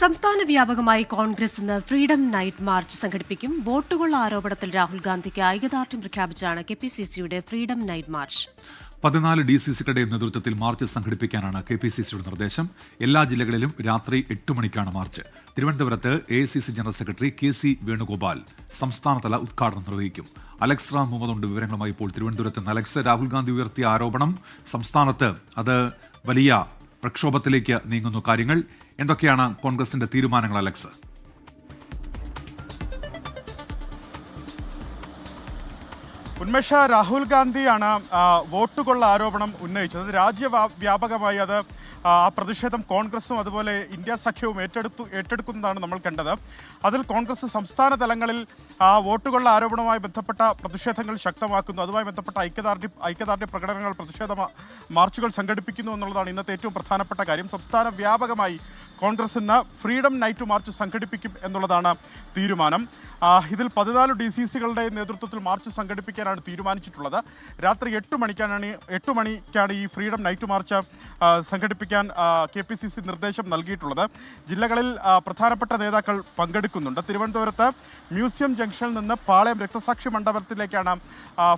സംസ്ഥാന വ്യാപകമായി കോൺഗ്രസ് ഇന്ന് ഫ്രീഡം നൈറ്റ് മാർച്ച് സംഘടിപ്പിക്കും. വോട്ടുകൊള്ള ആരോപണത്തിൽ രാഹുൽ ഗാന്ധിക്ക് ഐക്യദാർഢ്യം പ്രഖ്യാപിച്ചാണ് കെപിസിസിയുടെ ഫ്രീഡം നൈറ്റ് മാർച്ച്. 14 DCCകളുടെ നേതൃത്വത്തിൽ മാർച്ച് സംഘടിപ്പിക്കാനാണ് കെപിസിസിയുടെ നിർദ്ദേശം. എല്ലാ ജില്ലകളിലും രാത്രി 8 മണിക്കാണ് മാർച്ച്. തിരുവനന്തപുരത്ത് AICC general secretary KC Venugopal സംസ്ഥാനതല ഉദ്ഘാടനം നിർവഹിക്കും. അലക്സ് റാം മുഹമ്മദ് വിവരങ്ങളുമായി ഇപ്പോൾ തിരുവനന്തപുരത്ത് നിന്ന്. അലക്സ്, രാഹുൽ ഗാന്ധി ഉയർത്തിയ ആരോപണം സംസ്ഥാനത്ത് അത് വലിയ പ്രക്ഷോഭത്തിലേക്ക് നീങ്ങുന്നു. കാര്യങ്ങൾ എന്തൊക്കെയാണ് കോൺഗ്രസിന്റെ തീരുമാനങ്ങൾ, അലക്സ്? ഉന്മേഷ, രാഹുൽ ഗാന്ധിയാണ് വോട്ടുകൊള്ള ആരോപണം ഉന്നയിച്ചത്. രാജ്യവ്യാപകമായി അത് ആ പ്രതിഷേധം കോൺഗ്രസും അതുപോലെ ഇന്ത്യ സഖ്യവും ഏറ്റെടുക്കുന്നതാണ് നമ്മൾ കണ്ടത്. അതിൽ കോൺഗ്രസ് സംസ്ഥാന തലങ്ങളിൽ വോട്ടുകൊള്ള ആരോപണവുമായി ബന്ധപ്പെട്ട പ്രതിഷേധങ്ങൾ ശക്തമാക്കുന്നു. അതുമായി ബന്ധപ്പെട്ട ഐക്യദാർഢ്യ പ്രകടനങ്ങൾ, പ്രതിഷേധ മാർച്ചുകൾ സംഘടിപ്പിക്കുന്നു എന്നുള്ളതാണ് ഇന്നത്തെ ഏറ്റവും പ്രധാനപ്പെട്ട കാര്യം. സംസ്ഥാന വ്യാപകമായി കോൺഗ്രസ് ഇന്ന് ഫ്രീഡം നൈറ്റ് മാർച്ച് സംഘടിപ്പിക്കും എന്നുള്ളതാണ് തീരുമാനം. ഇതിൽ 14 DCCകളുടെ നേതൃത്വത്തിൽ മാർച്ച് സംഘടിപ്പിക്കാനാണ് തീരുമാനിച്ചിട്ടുള്ളത്. രാത്രി 8 മണിക്കാണ് ഈ ഫ്രീഡം നൈറ്റ് മാർച്ച് സംഘടിപ്പിക്കാൻ KPCC നിർദ്ദേശം നൽകിയിട്ടുള്ളത്. ജില്ലകളിൽ പ്രധാനപ്പെട്ട നേതാക്കൾ പങ്കെടുക്കുന്നുണ്ട്. തിരുവനന്തപുരത്ത് മ്യൂസിയം ജംഗ്ഷനിൽ നിന്ന് പാളയം രക്തസാക്ഷി മണ്ഡപത്തിലേക്കാണ്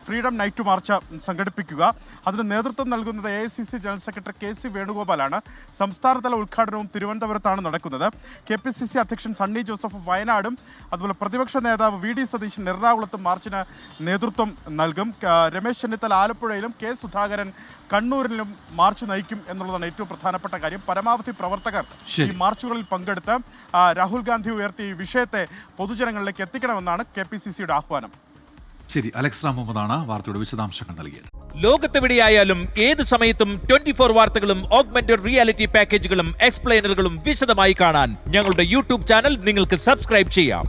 ഫ്രീഡം നൈറ്റ് മാർച്ച് സംഘടിപ്പിക്കുക. അതിന് നേതൃത്വം നൽകുന്നത് AICC ജനറൽ സെക്രട്ടറി KC വേണുഗോപാലാണ്. സംസ്ഥാനതല ഉദ്ഘാടനവും തിരുവനന്തപുരത്താണ് നടക്കുന്നത്. KPCC അധ്യക്ഷൻ സണ്ണി ജോസഫ് വയനാടും അതുപോലെ പ്രതിപക്ഷ നേതാവ് VD സതീശൻ എറണാകുളത്തും മാർച്ചിന് നേതൃത്വം നൽകും. രമേശ് ചെന്നിത്തല ആലപ്പുഴയിലും K സുധാകരൻ കണ്ണൂരിലും മാർച്ച് നയിക്കും എന്നുള്ളതാണ് ഏറ്റവും പ്രധാനപ്പെട്ട കാര്യം. പരമാവധി പ്രവർത്തകർ ഈ മാർച്ചുകളിൽ പങ്കെടുത്ത് രാഹുൽ ഗാന്ധി ഉയർത്തിയ ഈ വിഷയത്തെ പൊതുജനങ്ങളിലേക്ക് എത്തിക്കണമെന്നാണ് KPCCയുടെ ആഹ്വാനം. ശരി, അലക്സ് റാം മുഹമ്മദാണ് വാർത്തയുടെ വിശദാംശങ്ങൾ നൽകിയത്. ലോകത്തെവിടെയായാലും ഏത് സമയത്തും 24 വാർത്തകളും ഓഗ്മെന്റഡ് റിയാലിറ്റി പാക്കേജുകളും എക്സ്പ്ലെയിനറുകളും വിശദമായി കാണാൻ ഞങ്ങളുടെ YouTube ചാനൽ നിങ്ങൾക്ക് സബ്സ്ക്രൈബ് ചെയ്യാം.